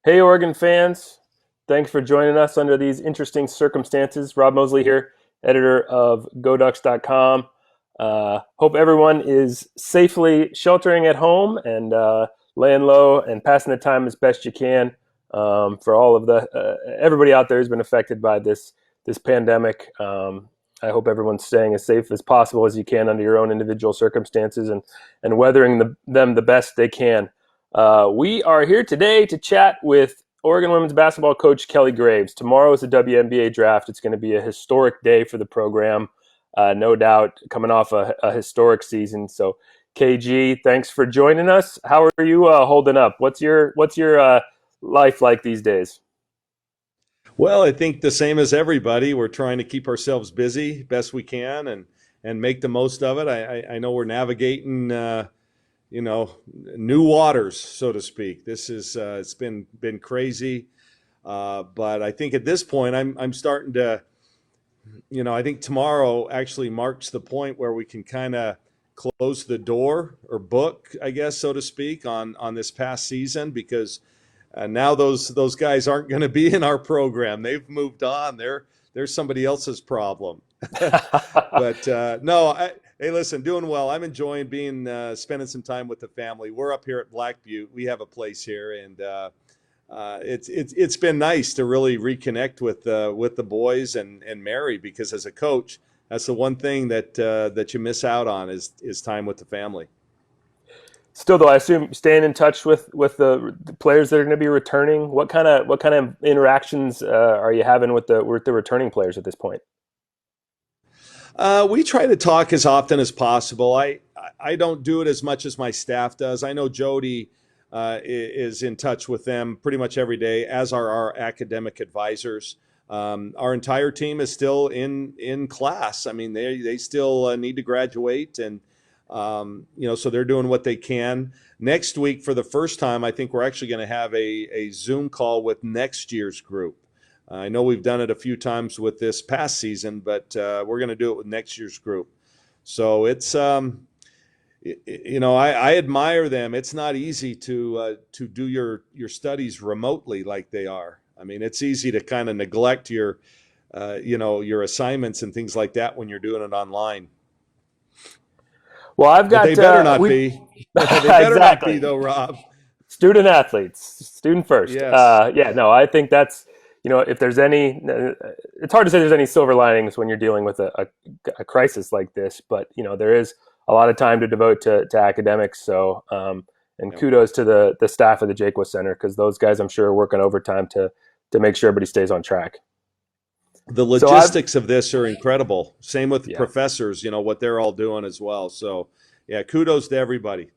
Hey, Oregon fans. Thanks for joining us under these interesting circumstances. Rob Moseley here, editor of GoDucks.com. Hope everyone is safely sheltering at home and laying low and passing the time as best you can. For all of the everybody out there who's been affected by this pandemic. I hope everyone's staying as safe as possible as you can under your own individual circumstances and weathering them the best they can. We are here today to chat with Oregon women's basketball coach Kelly Graves. Tomorrow is the WNBA Draft. It's going to be a historic day for the program, no doubt, coming off a historic season. So, KG, thanks for joining us. How are you holding up? What's your life like these days? Well, I think the same as everybody. We're trying to keep ourselves busy best we can and make the most of it. I know we're navigating new waters, so to speak. This is it's been crazy, but I think at this point I'm starting to, I think tomorrow actually marks the point where we can kind of close the door or book, I guess, so to speak, on this past season because now those guys aren't going to be in our program. They've moved on. They're somebody else's problem. But no, hey, listen, doing well. I'm enjoying being spending some time with the family. We're up here at Black Butte. We have a place here, and it's been nice to really reconnect with the boys and Mary because as a coach, that's the one thing that you miss out on is time with the family. Still, though, I assume staying in touch with the players that are going to be returning. What kind of interactions are you having with the returning players at this point? We try to talk as often as possible. I don't do it as much as my staff does. I know Jody is in touch with them pretty much every day, as are our academic advisors. Our entire team is still in class. I mean, they still need to graduate, and so they're doing what they can. Next week, for the first time, I think we're actually going to have a Zoom call with next year's group. I know we've done it a few times with this past season, but we're going to do it with next year's group. So it's, I admire them. It's not easy to do your studies remotely like they are. I mean, it's easy to kind of neglect your assignments and things like that when you're doing it online. Well, I've But got they better not we be. They better not be, exactly though, Rob. student athletes, student first. Yes. Yeah, no, I think that's if there's any, it's hard to say there's any silver linings when you're dealing with a crisis like this, but there is a lot of time to devote to academics. So, and Yep. kudos to the staff of the Jaquith Center because those guys, I'm sure, are working overtime to make sure everybody stays on track. The So I've logistics of this are incredible. Same with the yeah. professors, what they're all doing as well. So, yeah, kudos to everybody.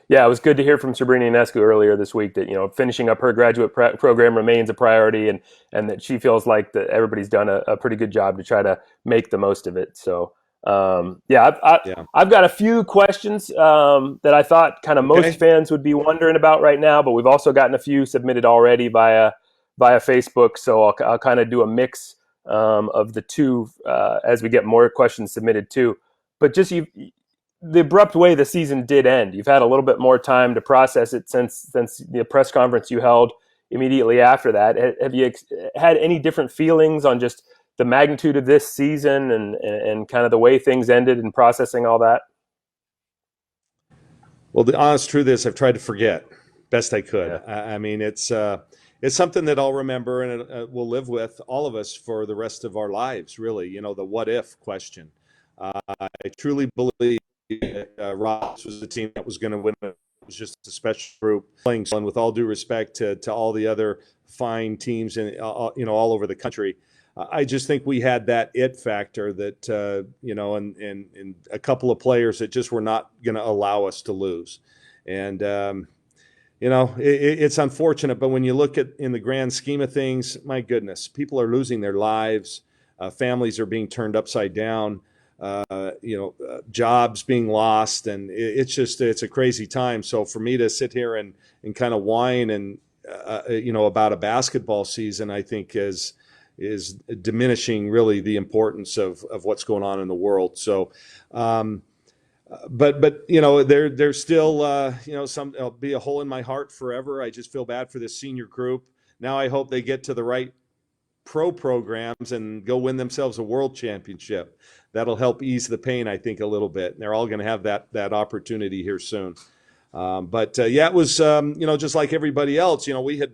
Yeah, it was good to hear from Sabrina Ionescu earlier this week that finishing up her graduate program remains a priority, and that she feels like that everybody's done a pretty good job to try to make the most of it. So yeah, Yeah. I've got a few questions that I thought kind of most Okay. fans would be wondering about right now, but we've also gotten a few submitted already via Facebook. So I'll kind of do a mix of the two as we get more questions submitted too. But just the abrupt way the season did end. You've had a little bit more time to process it since the press conference you held immediately after that. Have you had any different feelings on just the magnitude of this season and kind of the way things ended and processing all that? Well, the honest truth is, I've tried to forget best I could. Yeah. I mean, it's something that I'll remember and it will live with all of us for the rest of our lives. Really, the what if question. I truly believe Ross was the team that was going to win. It was just a special group playing. And with all due respect to all the other fine teams in all over the country, I just think we had that it factor that and a couple of players that just were not going to allow us to lose. And it's unfortunate, but when you look at in the grand scheme of things, my goodness, people are losing their lives, families are being turned upside down. Jobs being lost, and it's a crazy time. So for me to sit here and kind of whine and about a basketball season, I think is diminishing really the importance of what's going on in the world. So But you know, there's still you know, some, it'll be a hole in my heart forever. I just feel bad for this senior group. Now I hope they get to the right pro programs and go win themselves a world championship. That'll help ease the pain, I think, a little bit. And they're all going to have that opportunity here soon. But yeah, it was you know, just like everybody else. You know, we had,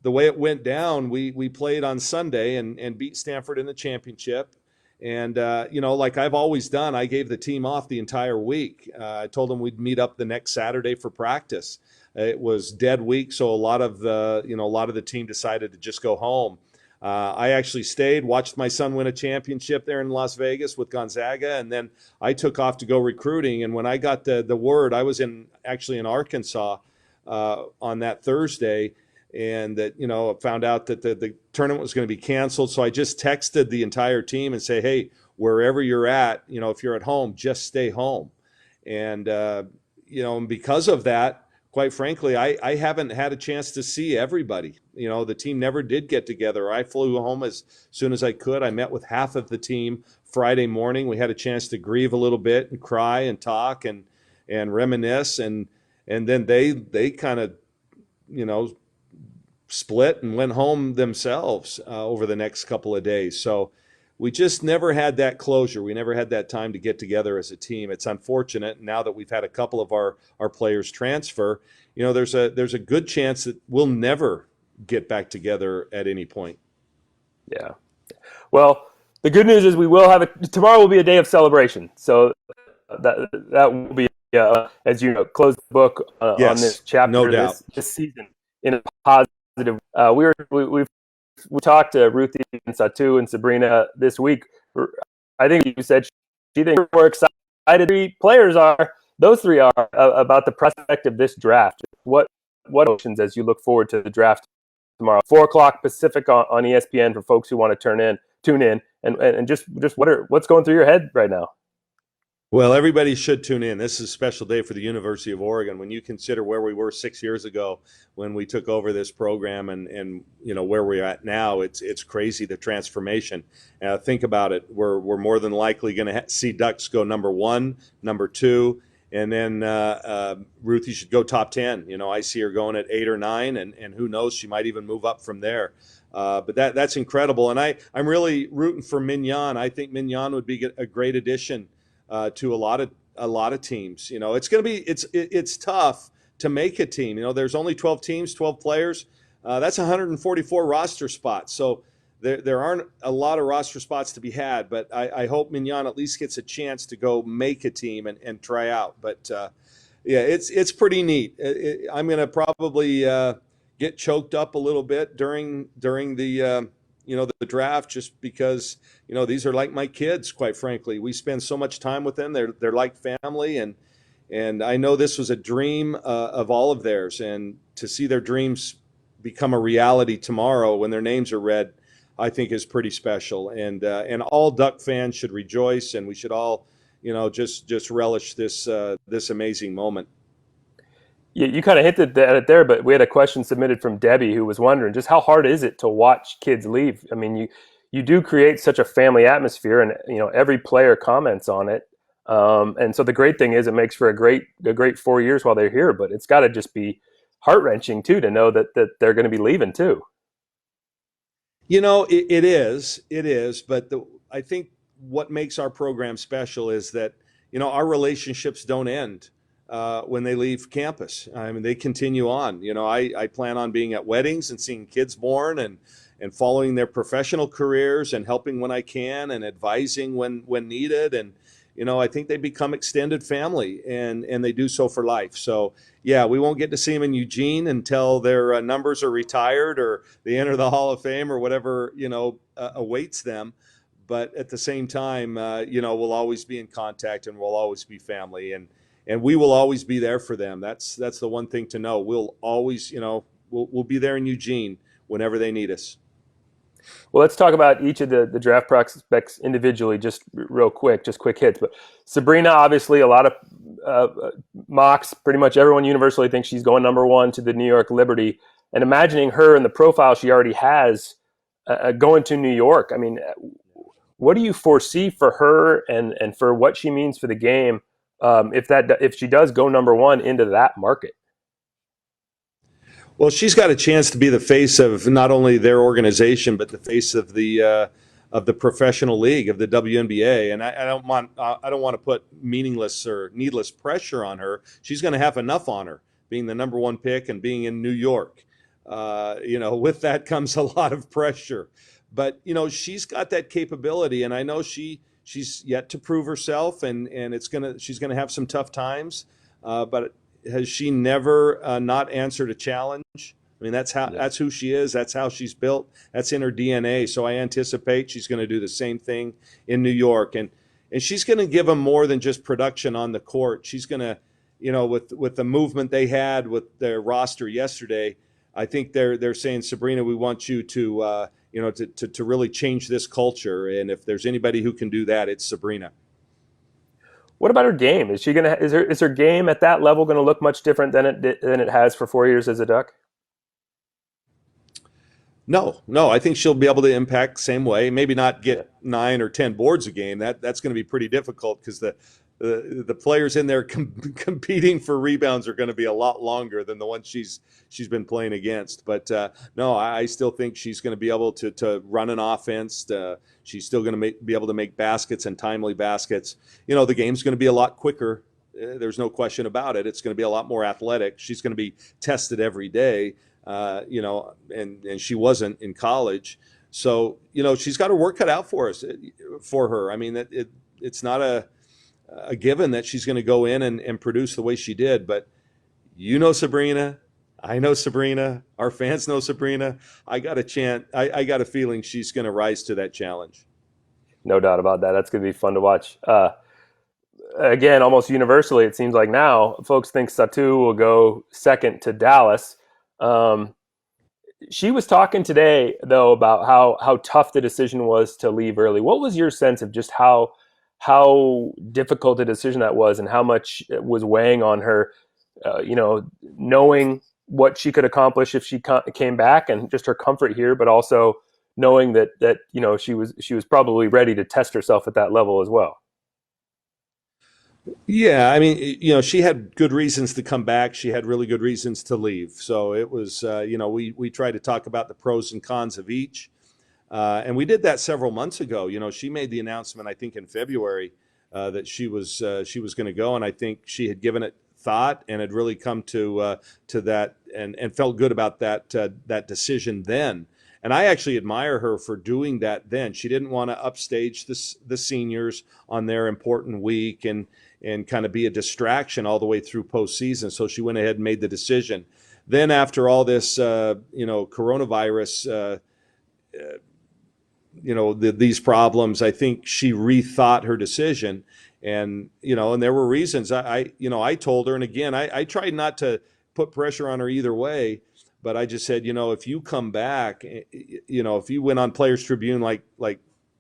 the way it went down. We played on Sunday and beat Stanford in the championship. And you know, like I've always done, I gave the team off the entire week. I told them we'd meet up the next Saturday for practice. It was dead week, so a lot of the team decided to just go home. I actually stayed, watched my son win a championship there in Las Vegas with Gonzaga, and then I took off to go recruiting. And when I got the word, I was actually in Arkansas on that Thursday, and that, you know, found out that the tournament was going to be canceled. So I just texted the entire team and say, hey, wherever you're at, you know, if you're at home, just stay home. And you know, and because of that, quite frankly, I haven't had a chance to see everybody. You know, the team never did get together. I flew home as soon as I could. I met with half of the team Friday morning. We had a chance to grieve a little bit and cry and talk and reminisce, and then they kind of, you know, split and went home themselves over the next couple of days. So we just never had that closure. We never had that time to get together as a team. It's unfortunate. Now that we've had a couple of our players transfer, you know, there's a good chance that we'll never get back together at any point. Yeah. Well, the good news is we will have it. Tomorrow will be a day of celebration. So that will be, as you know, close the book on this Yes, chapter, no doubt. this season in a positive. We talked to Ruthy and Satu and Sabrina this week. I think you said she thinks we're excited. Three players are, those three are, about the prospect of this draft. What emotions as you look forward to the draft tomorrow, 4:00 Pacific on ESPN for folks who want to tune in, and just what's going through your head right now? Well, everybody should tune in. This is a special day for the University of Oregon. When you consider where we were 6 years ago when we took over this program, and you know where we're at now, it's crazy, the transformation. Think about it. We're more than likely going to see Ducks go number 1, number 2, and then Ruthy should go top 10. You know, I see her going at 8 or 9, and who knows, she might even move up from there. But that's incredible, and I'm really rooting for Minyon. I think Minyon would be a great addition to a lot of teams. You know, it's going to be it's tough to make a team. You know, there's only 12 teams, 12 players. That's 144 roster spots. So there aren't a lot of roster spots to be had. But I hope Minyon at least gets a chance to go make a team and try out. But yeah, it's pretty neat. I'm going to probably get choked up a little bit during the you know, the draft, just because, you know, these are like my kids, quite frankly. We spend so much time with them. They're like family, and I know this was a dream of all of theirs, and to see their dreams become a reality tomorrow when their names are read, I think is pretty special. And all Duck fans should rejoice, and we should all, you know, just relish this amazing moment. You kind of hinted at it there, but we had a question submitted from Debbie who was wondering just how hard is it to watch kids leave? I mean, you do create such a family atmosphere, and you know every player comments on it. And so the great thing is it makes for a great 4 years while they're here. But it's got to just be heart wrenching too to know that they're going to be leaving too. You know, it is, but I think what makes our program special is that, you know, our relationships don't end when they leave campus. I mean, they continue on. You know, I plan on being at weddings and seeing kids born, and following their professional careers and helping when I can and advising when needed. And, you know, I think they become extended family, and they do so for life. So, yeah, we won't get to see them in Eugene until their numbers are retired or they enter the Hall of Fame or whatever, you know, awaits them. But at the same time, you know, we'll always be in contact, and we'll always be family, and we will always be there for them. That's the one thing to know. We'll always, you know, we'll be there in Eugene whenever they need us. Well, let's talk about each of the draft prospects individually, just real quick, just quick hits. But Sabrina, obviously, a lot of mocks, pretty much everyone universally thinks she's going number 1 to the New York Liberty. And imagining her and the profile she already has going to New York, I mean, what do you foresee for her and for what she means for the game if she does go number one into that market. Well, she's got a chance to be the face of not only their organization, but the face of the professional league of the WNBA. And I don't want to put meaningless or needless pressure on her. She's going to have enough on her being the number one pick and being in New York. With that comes a lot of pressure. But she's got that capability, and I know she's yet to prove herself, and she's gonna have some tough times. But has she never not answered a challenge? I mean, that's who she is. That's how she's built. That's in her DNA. So I anticipate she's going to do the same thing in New York, and she's going to give them more than just production on the court. She's going to, with the movement they had with their roster yesterday, I think they're saying, Sabrina, we want you to to really change this culture. And if there's anybody who can do that, it's Sabrina. What about her game? Is her game at that level going to look much different than it has for 4 years as a Duck? No, I think she'll be able to impact same way. Maybe not get 9 or 10 boards a game. That's going to be pretty difficult because the players in there competing for rebounds are going to be a lot longer than the ones she's been playing against. But no, I still think she's going to be able to run an offense. She's still going to be able to make baskets and timely baskets. The game's going to be a lot quicker. There's no question about it. It's going to be a lot more athletic. She's going to be tested every day. And she wasn't in college. So, she's got her work cut out for her. I mean, it's not a given that she's going to go in and produce the way she did, but Sabrina, I know Sabrina, our fans know Sabrina. I got a feeling she's going to rise to that challenge. No doubt about that. That's going to be fun to watch. Again, almost universally, it seems like now folks think Satu will go second to Dallas. She was talking today, though, about how tough the decision was to leave early. What was your sense of just how difficult a decision that was, and how much it was weighing on her? Knowing what she could accomplish if she came back, and just her comfort here, but also knowing that she was probably ready to test herself at that level as well. Yeah, I mean, she had good reasons to come back. She had really good reasons to leave. So it was, we tried to talk about the pros and cons of each. And we did that several months ago. She made the announcement, I think in February, that she was going to go. And I think she had given it thought and had really come to that and felt good about that decision then. And I actually admire her for doing that then. She didn't want to upstage the seniors on their important week and kind of be a distraction all the way through postseason. So she went ahead and made the decision. Then after all this, coronavirus, these problems, I think she rethought her decision. And there were reasons. I told her, and again, I tried not to put pressure on her either way, but I just said, if you come back, if you went on Players Tribune like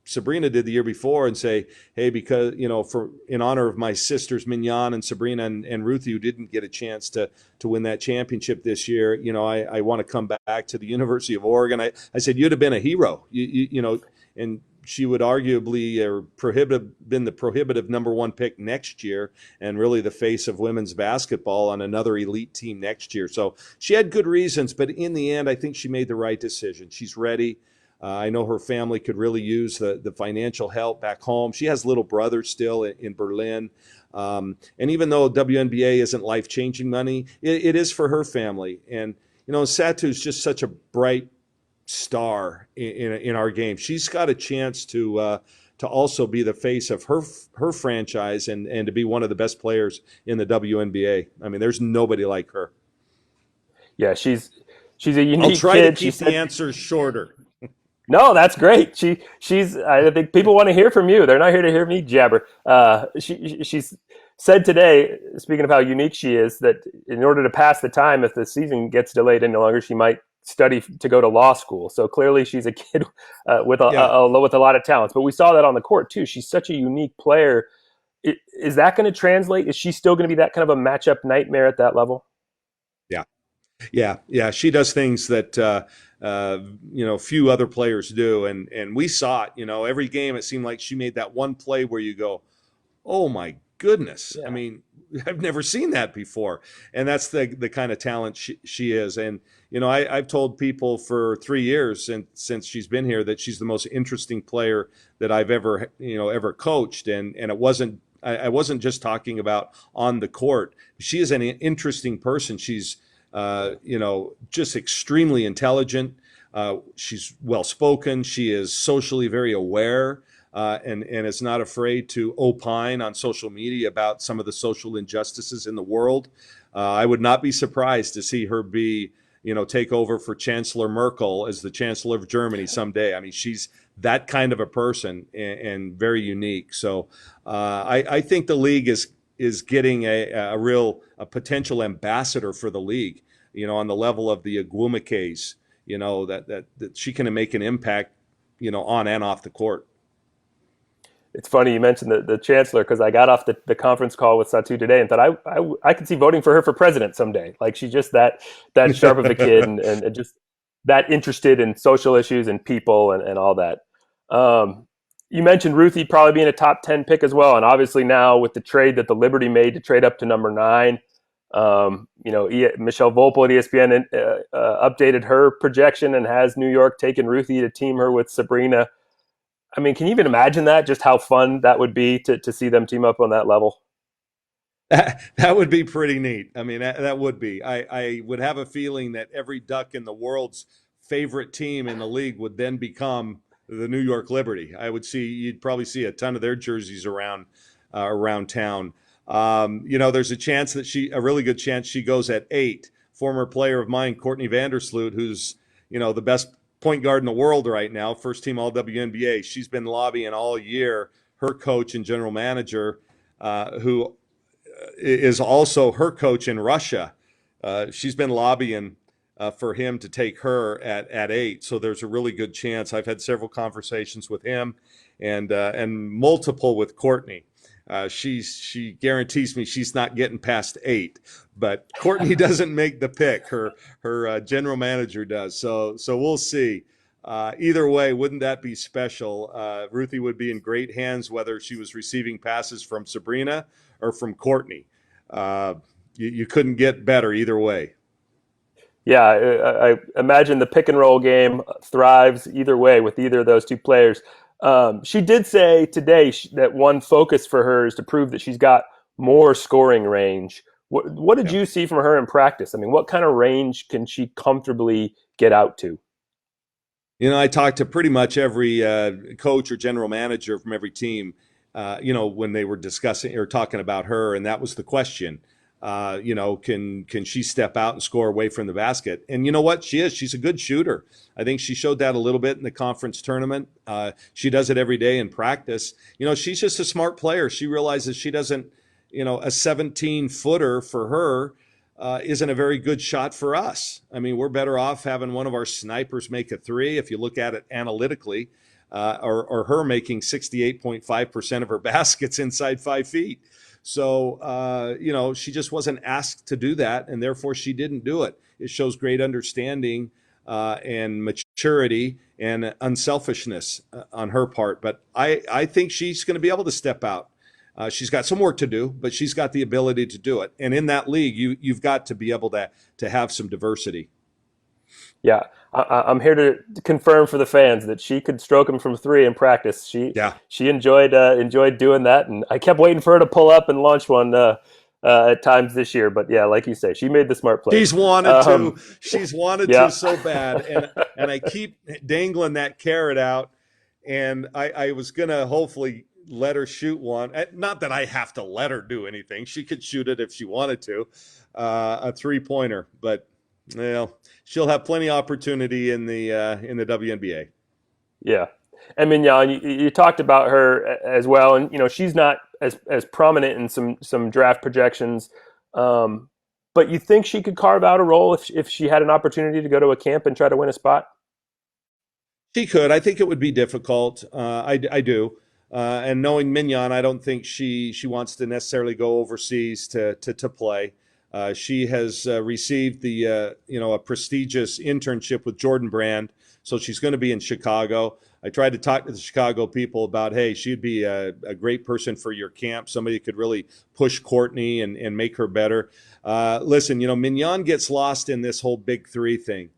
Sabrina did the year before and say, hey, because, in honor of my sisters, Minyon and Sabrina and Ruthy, who didn't get a chance to win that championship this year, I want to come back to the University of Oregon. I said, you'd have been a hero, and she would arguably been the prohibitive number one pick next year and really the face of women's basketball on another elite team next year. So she had good reasons, but in the end, I think she made the right decision. She's ready. I know her family could really use the financial help back home. She has little brothers still in Berlin. And even though WNBA isn't life-changing money, it is for her family. And, Satu's just such a bright star in our game. She's got a chance to also be the face of her franchise and to be one of the best players in the WNBA. I mean, there's nobody like her. Yeah, she's a unique I'll try kid. to keep the answers shorter. No, that's great. She's. I think people want to hear from you. They're not here to hear me jabber. She's said today, speaking of how unique she is, that in order to pass the time, if the season gets delayed any longer, she might study to go to law school. So clearly, she's a kid with a lot of talents. But we saw that on the court too. She's such a unique player. Is that going to translate? Is she still going to be that kind of a matchup nightmare at that level? Yeah. She does things that few other players do, and we saw it. Every game it seemed like she made that one play where you go, "Oh my goodness. I Yeah. mean, I've never seen that before. And that's the kind of talent she is. And, I've told people for 3 years since she's been here that she's the most interesting player that I've ever coached. And I wasn't just talking about on the court. She is an interesting person. She's, just extremely intelligent. She's well spoken. She is socially very aware, and is not afraid to opine on social media about some of the social injustices in the world. I would not be surprised to see her take over for Chancellor Merkel as the Chancellor of Germany someday. I mean, she's that kind of a person, and very unique. So I think the league is getting a potential ambassador for the league, on the level of the Aguamakes, that she can make an impact, on and off the court. It's funny you mentioned the chancellor, because I got off the conference call with Satu today and thought I could see voting for her for president someday. Like, she's just that sharp of a kid, and just that interested in social issues and people, and all that. You mentioned Ruthy probably being a top 10 pick as well. And obviously now with the trade that the Liberty made to trade up to number 9, Michelle Volpe at ESPN updated her projection and has New York taken Ruthy to team her with Sabrina. I mean, can you even imagine that? Just how fun that would be to see them team up on that level? That would be pretty neat. I mean, that would be. I would have a feeling that every Duck in the world's favorite team in the league would then become the New York Liberty. You'd probably see a ton of their jerseys around town. There's a really good chance she goes at 8. Former player of mine, Courtney Vandersloot, who's the best point guard in the world right now, first team All WNBA. She's been lobbying all year. Her coach and general manager, who is also her coach in Russia, she's been lobbying for him to take her at 8. So there's a really good chance. I've had several conversations with him, and multiple with Courtney. She guarantees me she's not getting past 8, but Courtney doesn't make the pick. Her general manager does. So we'll see. Either way, wouldn't that be special? Ruthy would be in great hands, whether she was receiving passes from Sabrina or from Courtney. You couldn't get better either way. Yeah, I imagine the pick and roll game thrives either way with either of those two players. She did say today that one focus for her is to prove that she's got more scoring range. What did Yeah. you see from her in practice? I mean, what kind of range can she comfortably get out to? I talked to pretty much every coach or general manager from every team, when they were discussing or talking about her, and that was the question. Can she step out and score away from the basket? And you know what? She is. She's a good shooter. I think she showed that a little bit in the conference tournament. She does it every day in practice. She's just a smart player. She realizes she doesn't, a 17-footer for her isn't a very good shot for us. I mean, we're better off having one of our snipers make a 3 if you look at it analytically, or her making 68.5% of her baskets inside 5 feet. So, she just wasn't asked to do that, and therefore she didn't do it. It shows great understanding and maturity and unselfishness on her part. But I think she's going to be able to step out. She's got some work to do, but she's got the ability to do it. And in that league, you've got to be able to have some diversity. Yeah, I'm here to confirm for the fans that she could stroke him from 3 in practice. Yeah. She enjoyed doing that, and I kept waiting for her to pull up and launch one at times this year. But yeah, like you say, she made the smart play. She's wanted to. She's wanted Yeah. to so bad, and I keep dangling that carrot out. And I was gonna hopefully let her shoot one. Not that I have to let her do anything. She could shoot it if she wanted to, a 3-pointer. But she'll have plenty of opportunity in the WNBA. Yeah. And Minyon, you talked about her as well, and she's not as prominent in some draft projections, but you think she could carve out a role if she had an opportunity to go to a camp and try to win a spot? She could. I think it would be difficult. I do. And knowing Minyon, I don't think she wants to necessarily go overseas to play. She has received a prestigious internship with Jordan Brand, so she's going to be in Chicago. I tried to talk to the Chicago people about, hey, she'd be a great person for your camp, somebody who could really push Courtney and make her better. Listen, Minyon gets lost in this whole big three thing.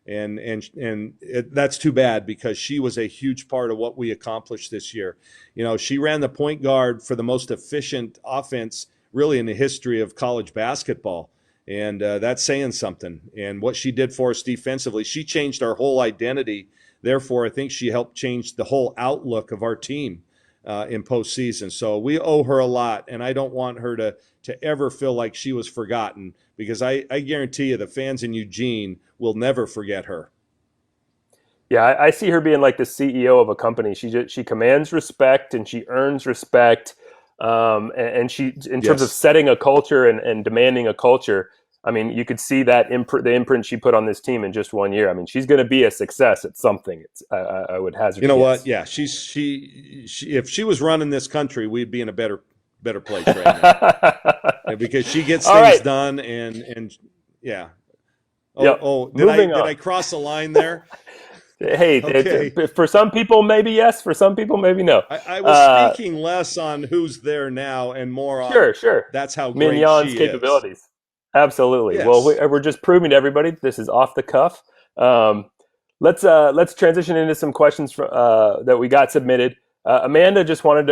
That's too bad because she was a huge part of what we accomplished this year. She ran the point guard for the most efficient offense really in the history of college basketball. And that's saying something. And what she did for us defensively, she changed our whole identity. Therefore, I think she helped change the whole outlook of our team in postseason. So we owe her a lot, and I don't want her to ever feel like she was forgotten, because I guarantee you the fans in Eugene will never forget her. Yeah, I see her being like the CEO of a company. She commands respect and she earns respect. And she, in terms of Yes. setting a culture and demanding a culture, I mean, you could see that the imprint she put on this team in just 1 year. I mean, she's going to be a success at something. I would hazard You a know guess. what? Yeah, she if she was running this country, we'd be in a better place right now. Because she gets All things right. done and yeah. Yep. Moving Did on. I cross a line there? Hey, Okay. for some people, maybe yes. For some people, maybe no. I was speaking less on who's there now and more on Sure. that's how great Mignon's she is. capabilities. Absolutely. Well, Yes. we're just proving to everybody this is off the cuff. Um, let's transition into some questions that we got submitted. Amanda just wanted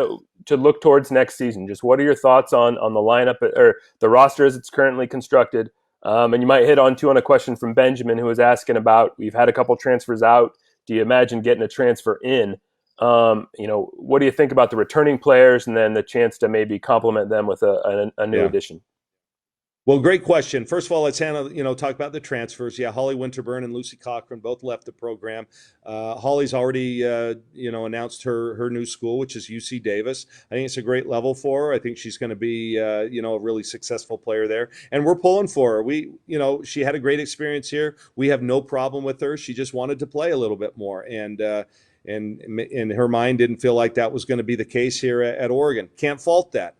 to look towards next season. Just what are your thoughts on the lineup or the roster as it's currently constructed? And you might hit on a question from Benjamin, who was asking about, we've had a couple transfers out. Do you imagine getting a transfer in? What do you think about the returning players and then the chance to maybe complement them with a new Yeah. addition? Well, great question. First of all, let's talk about the transfers. Yeah, Holly Winterburn and Lucy Cochran both left the program. Holly's already, announced her new school, which is UC Davis. I think it's a great level for her. I think she's going to be, a really successful player there. And we're pulling for her. She had a great experience here. We have no problem with her. She just wanted to play a little bit more. And in her mind, didn't feel like that was going to be the case here at Oregon. Can't fault that.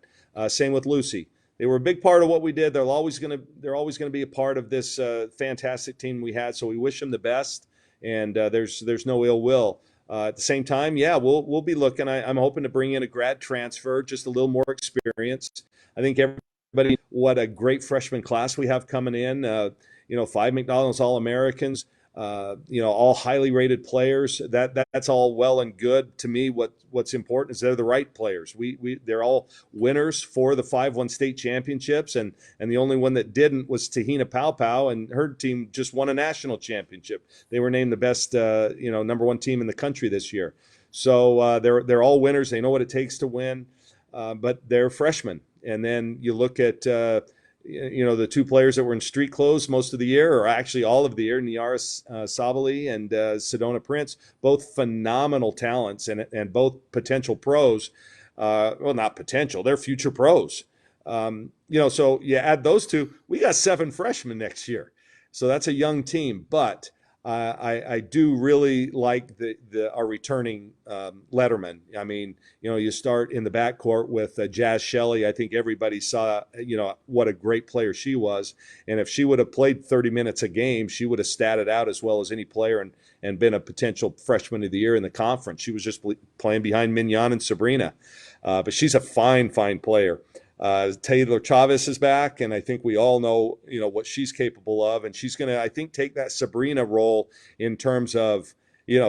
Same with Lucy. They were a big part of what we did. They're always going to be a part of this fantastic team we had. So we wish them the best, and there's no ill will. At the same time, yeah, we'll be looking. I'm hoping to bring in a grad transfer, just a little more experience. I think everybody, what a great freshman class we have coming in. 5 McDonald's All-Americans. All highly rated players. That's all well and good. To me, what's important is they're the right players. They're all winners for the 5-1 state championships, and the only one that didn't was Tahina Paopao, and her team just won a national championship. They were named the best, number one team in the country this year. So they're all winners. They know what it takes to win, but they're freshmen. And then you look at the two players that were in street clothes most of the year, or actually all of the year, Satu Sabally and Sedona Prince, both phenomenal talents and both potential pros. Well, not potential, they're future pros. So you add those two, we got 7 freshmen next year. So that's a young team, but I do really like our returning letterman. I mean, you start in the backcourt with Jazz Shelley. I think everybody saw, what a great player she was. And if she would have played 30 minutes a game, she would have statted out as well as any player and been a potential freshman of the year in the conference. She was just playing behind Minyon and Sabrina. But she's a fine player. Taylor Chavez is back, and I think we all know, what she's capable of, and she's going to, I think, take that Sabrina role in terms of,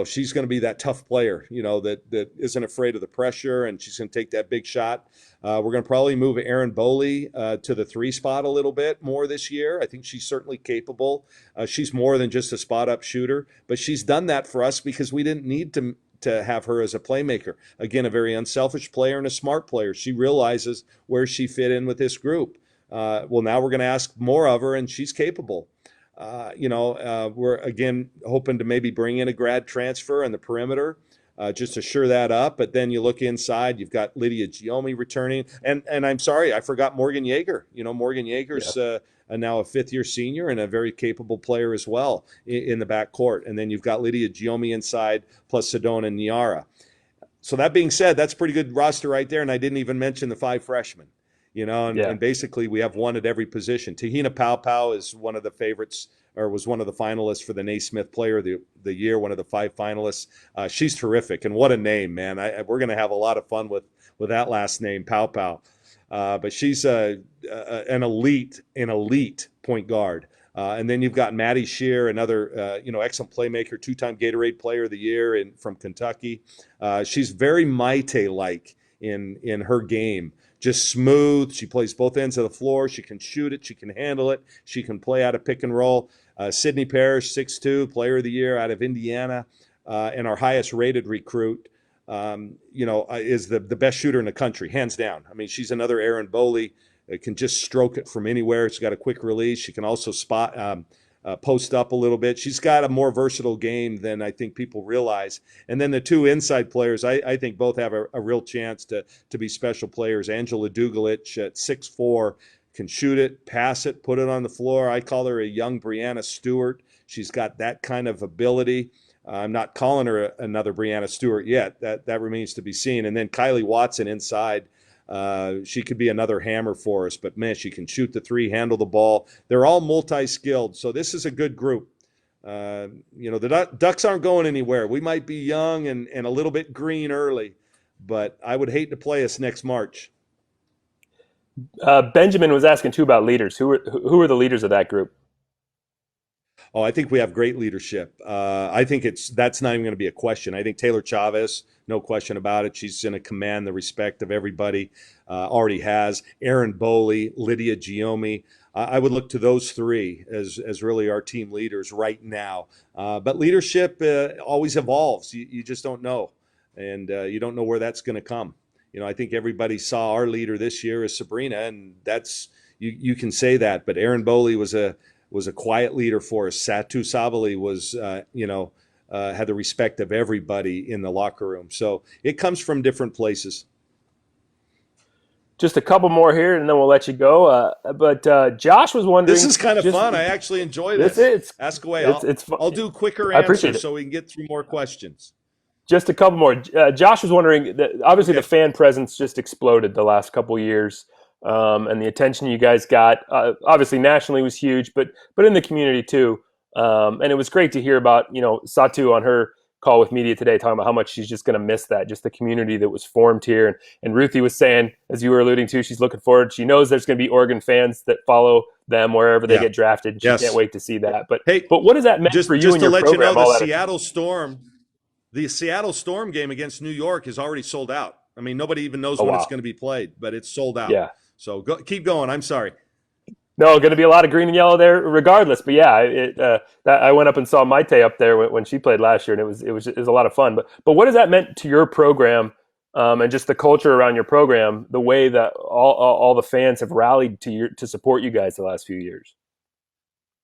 she's going to be that tough player, that isn't afraid of the pressure, and she's going to take that big shot. We're going to probably move Erin Boley to the 3 spot a little bit more this year. I think she's certainly capable. She's more than just a spot-up shooter, but she's done that for us because we didn't need to have her as a playmaker. Again, a very unselfish player and a smart player. She realizes where she fit in with this group. Well, now we're going to ask more of her, and she's capable. We're, again, hoping to maybe bring in a grad transfer on the perimeter, just to shore that up. But then you look inside, you've got Lydia Giomi returning. And I'm sorry, I forgot Morgan Yeager. Morgan Yeager's now a 5th-year senior and a very capable player as well in the backcourt. And then you've got Lydia Giomi inside, plus Sedona and Niara. So that being said, that's a pretty good roster right there. And I didn't even mention the 5 freshmen. And basically we have one at every position. Tahina Paopao is one of the favorites, or was one of the finalists for the Naismith Player of the year, one of the 5 finalists. She's terrific, and what a name, man! We're going to have a lot of fun with that last name, Pow Pow. But she's an elite point guard. And then you've got Maddie Shear, another excellent playmaker, 2-time Gatorade Player of the Year from Kentucky. She's very Maite-like in her game. Just smooth. She plays both ends of the floor. She can shoot it. She can handle it. She can play out of pick and roll. Sydney Parrish, 6'2", Player of the Year out of Indiana, and our highest rated recruit. Is the best shooter in the country, hands down. I mean, she's another Erin Boley. Can just stroke it from anywhere. She's got a quick release. She can also post up a little bit. She's got a more versatile game than I think people realize. And then the 2 inside players, I think both have a real chance to be special players. Angela Dugalich at 6'4", can shoot it, pass it, put it on the floor. I call her a young Brianna Stewart. She's got that kind of ability. I'm not calling her another Brianna Stewart yet. That remains to be seen. And then Kylie Watson inside. She could be another hammer for us, but man, she can shoot the 3, handle the ball. They're all multi-skilled, so this is a good group. The Ducks aren't going anywhere. We might be young and a little bit green early, but I would hate to play us next March. Benjamin was asking too about leaders. Who are the leaders of that group? Oh, I think we have great leadership. I think that's not even going to be a question. I think Taylor Chavez, no question about it. She's going to command the respect of everybody. Already has. Erin Boley, Lydia Giomi. I would look to those 3 as really our team leaders right now. But leadership always evolves. You just don't know, and you don't know where that's going to come. I think everybody saw our leader this year as Sabrina, and that's you can say that. But Erin Boley was a quiet leader for us. Satu Sabally was, had the respect of everybody in the locker room. So it comes from different places. Just a couple more here, and then we'll let you go. But Josh was wondering. This is kind of fun. I actually enjoy this. Ask away. I'll do quicker answers so we can get through more questions. Just a couple more. Josh was wondering that obviously the fan presence just exploded the last couple of years. And the attention you guys got, obviously nationally was huge, but in the community too. And it was great to hear about, Satu on her call with media today, talking about how much she's just going to miss that, just the community that was formed here. And Ruthy was saying, as you were alluding to, she's looking forward. She knows there's going to be Oregon fans that follow them wherever they get drafted. And she can't wait to see that. But what does that mean for you and your program? Just to let you know, the Seattle Storm game against New York is already sold out. I mean, nobody even knows when it's going to be played, but it's sold out. Yeah. So keep going. I'm sorry. No, going to be a lot of green and yellow there, regardless. But yeah, I went up and saw Maite up there when she played last year, and it was a lot of fun. But what has that meant to your program, and just the culture around your program, the way that all the fans have rallied to support you guys the last few years?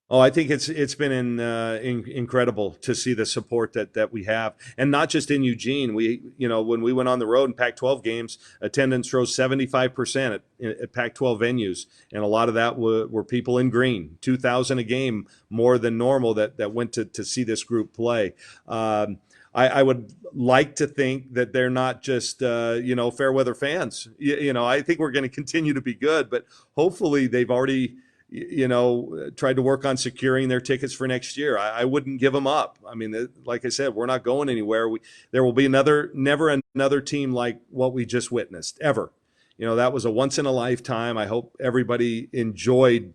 Oh, I think it's been incredible to see the support that we have, and not just in Eugene. When we went on the road in Pac-12 games, attendance rose 75% at Pac-12 venues, and a lot of that were people in green. 2,000 a game, more than normal that went to see this group play. I would like to think that they're not just fair weather fans. I think we're going to continue to be good, but hopefully they've already tried to work on securing their tickets for next year. I wouldn't give them up. I mean, like I said, we're not going anywhere. There will be never another team like what we just witnessed, ever. That was a once in a lifetime. I hope everybody enjoyed,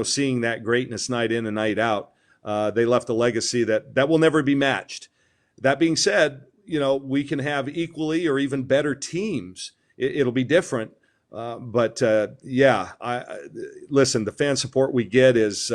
seeing that greatness night in and night out. They left a legacy that will never be matched. That being said, we can have equally or even better teams. It'll be different. Listen, the fan support we get is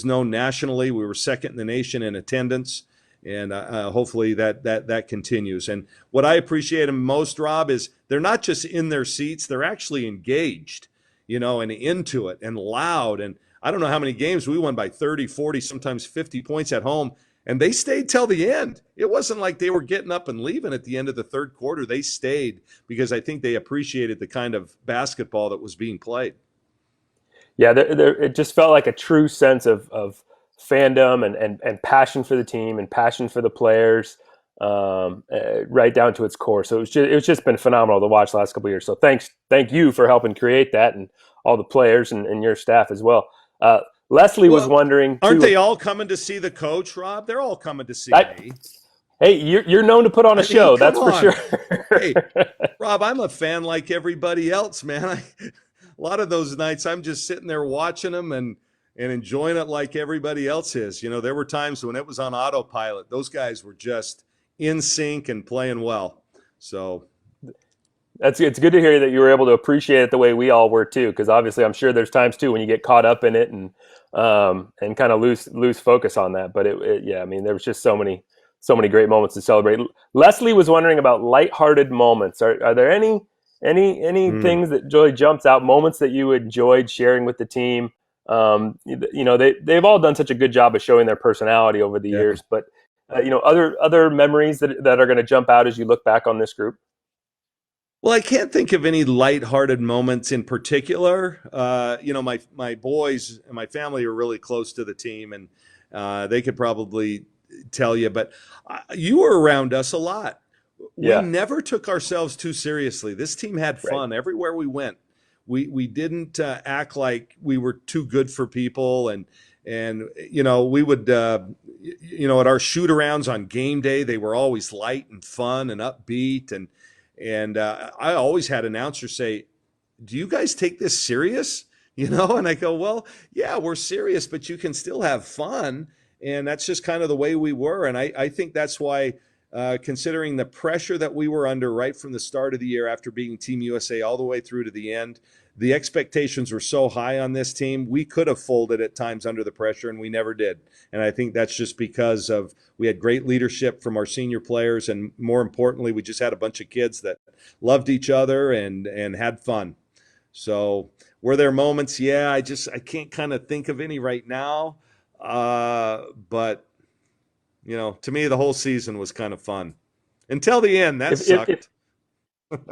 known nationally. We were second in the nation in attendance, and hopefully that continues. And what I appreciate most, Rob, is they're not just in their seats; they're actually engaged, and into it and loud. And I don't know how many games we won by 30, 40, sometimes 50 points at home. And they stayed till the end. It wasn't like they were getting up and leaving at the end of the third quarter. They stayed because I think they appreciated the kind of basketball that was being played. Yeah, it just felt like a true sense of fandom and passion for the team and passion for the players, right down to its core. So it's just been phenomenal to watch the last couple of years. So thank you for helping create that, and all the players and your staff as well. Leslie was Well, wondering aren't too. they all coming to see the coach, Rob? They're all coming to see I, me. hey, you're known to put on a I mean, show. come That's for sure. on. Hey, Rob, I'm a fan like everybody else, man. A lot of those nights I'm just sitting there watching them and enjoying it like everybody else is. You know, there were times when it was on autopilot. Those guys were just in sync and playing well. So, It's good to hear that you were able to appreciate it the way we all were too, because obviously I'm sure there's times too when you get caught up in it and kind of lose focus on that. But yeah, I mean there was just so many great moments to celebrate. Leslie was wondering about lighthearted moments. Are there any mm, things that really jumps out, moments that you enjoyed sharing with the team? They've all done such a good job of showing their personality over the yeah. years, but other memories that are going to jump out as you look back on this group. Well, I can't think of any lighthearted moments in particular. My boys and my family are really close to the team, and they could probably tell you. But you were around us a lot. We Yeah, never took ourselves too seriously. This team had right. fun everywhere we went. We didn't act like we were too good for people, and we would at our shoot arounds on game day they were always light and fun and upbeat and I always had announcers say, "Do you guys take this serious?" And I go, "Well, yeah, we're serious, but you can still have fun." And that's just kind of the way we were. And I think that's why, considering the pressure that we were under right from the start of the year after being Team USA all the way through to the end, the expectations were so high on this team. We could have folded at times under the pressure, and we never did. And I think that's just because of we had great leadership from our senior players, and more importantly, we just had a bunch of kids that loved each other and had fun. So were there moments? Yeah, I can't kind of think of any right now. But to me, the whole season was kind of fun until the end. That If sucked.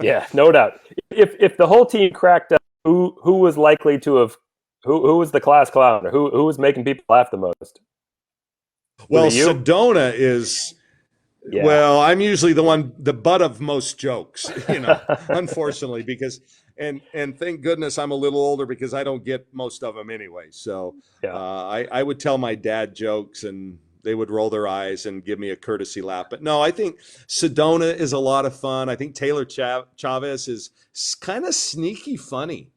yeah, no doubt. If the whole team cracked up, who was likely to have who was the class clown, or who was making people laugh the most? Was Well, it you? Sedona is. Yeah. Well, I'm usually the butt of most jokes, unfortunately, because and thank goodness I'm a little older because I don't get most of them anyway. So Yeah. I would tell my dad jokes and they would roll their eyes and give me a courtesy laugh. But no, I think Sedona is a lot of fun. I think Taylor Chavez is kind of sneaky funny.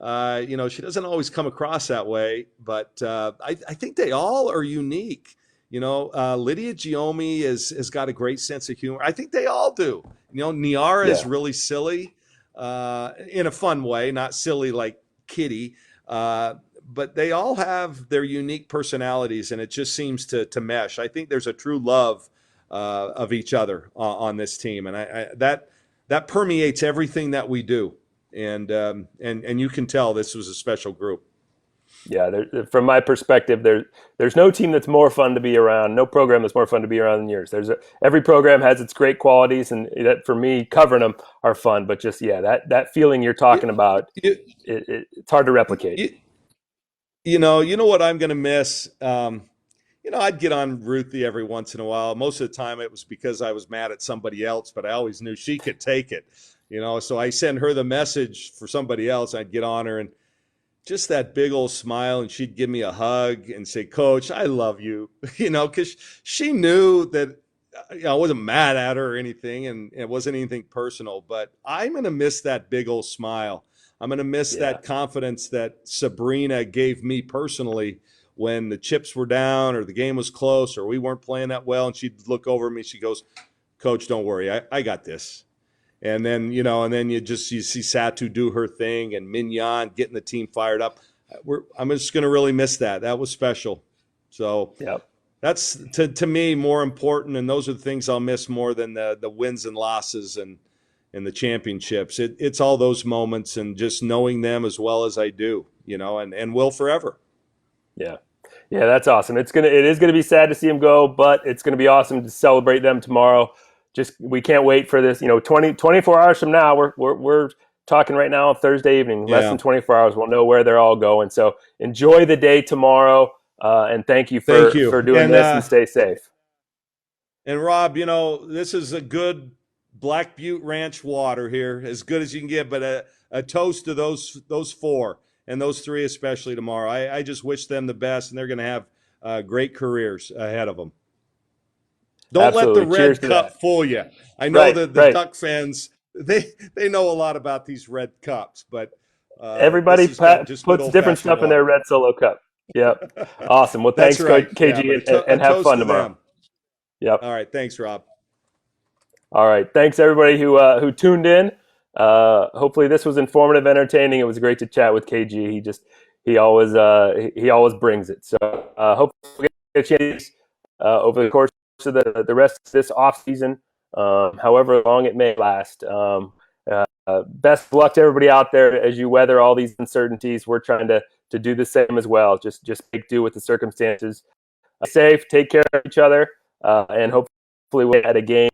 She doesn't always come across that way, but I think they all are unique. Lydia Giomi has got a great sense of humor. I think they all do. Niara is Yeah. really silly in a fun way, not silly like Kitty. But they all have their unique personalities, and it just seems to mesh. I think there's a true love of each other on this team, and that permeates everything that we do. And you can tell this was a special group. Yeah, from my perspective, there's no team that's more fun to be around, no program that's more fun to be around than yours. Every program has its great qualities, and that for me, covering them are fun. But just that feeling you're You, talking about, you, it's hard to replicate. you, you know what I'm going to miss. I'd get on Ruthy every once in a while. Most of the time, it was because I was mad at somebody else, but I always knew she could take it. So I send her the message for somebody else. I'd get on her and just that big old smile, and she'd give me a hug and say, "Coach, I love you," because she knew that I wasn't mad at her or anything, and it wasn't anything personal. But I'm going to miss that big old smile. I'm going to miss Yeah. that confidence that Sabrina gave me personally when the chips were down or the game was close or we weren't playing that well. And she'd look over at me. She goes, "Coach, don't worry. I got this." And then you see Satu do her thing and Minyon getting the team fired up. I'm just going to really miss that. That was special. So Yeah. that's to me more important, and those are the things I'll miss more than the wins and losses and the championships. It's all those moments and just knowing them as well as I do, and will forever. Yeah. Yeah, that's awesome. It is gonna be sad to see them go, but it's gonna be awesome to celebrate them tomorrow. Just we can't wait for this. 24 hours from now, we're talking right now Thursday evening. Less Yeah. than 24 hours, we'll know where they're all going. So enjoy the day tomorrow, and thank you Thank for you. doing this and stay safe. And Rob, this is a good Black Butte Ranch water here, as good as you can get. But a toast to those four. and those three especially tomorrow. I just wish them the best, and they're going to have great careers ahead of them. Don't let the Absolutely. Cheers red to cup that. fool you. I know Right, that the right. Duck fans, they know a lot about these red cups, but this Everybody is good, just good puts old different fashioned stuff in their water. red Solo cup. Yep. Awesome. Well, That's thanks, Coach right. Yeah, KG, but and a have toast fun to tomorrow. them. Yep. All right, thanks, Rob. All right. Thanks everybody who tuned in. Hopefully this was informative, entertaining. It was great to chat with KG. He always brings it. So hopefully we get a chance over the course of the rest of this off season, however long it may last. Best of luck to everybody out there as you weather all these uncertainties. We're trying to do the same as well. Just make do with the circumstances. Stay safe, take care of each other, and hopefully we'll get at a game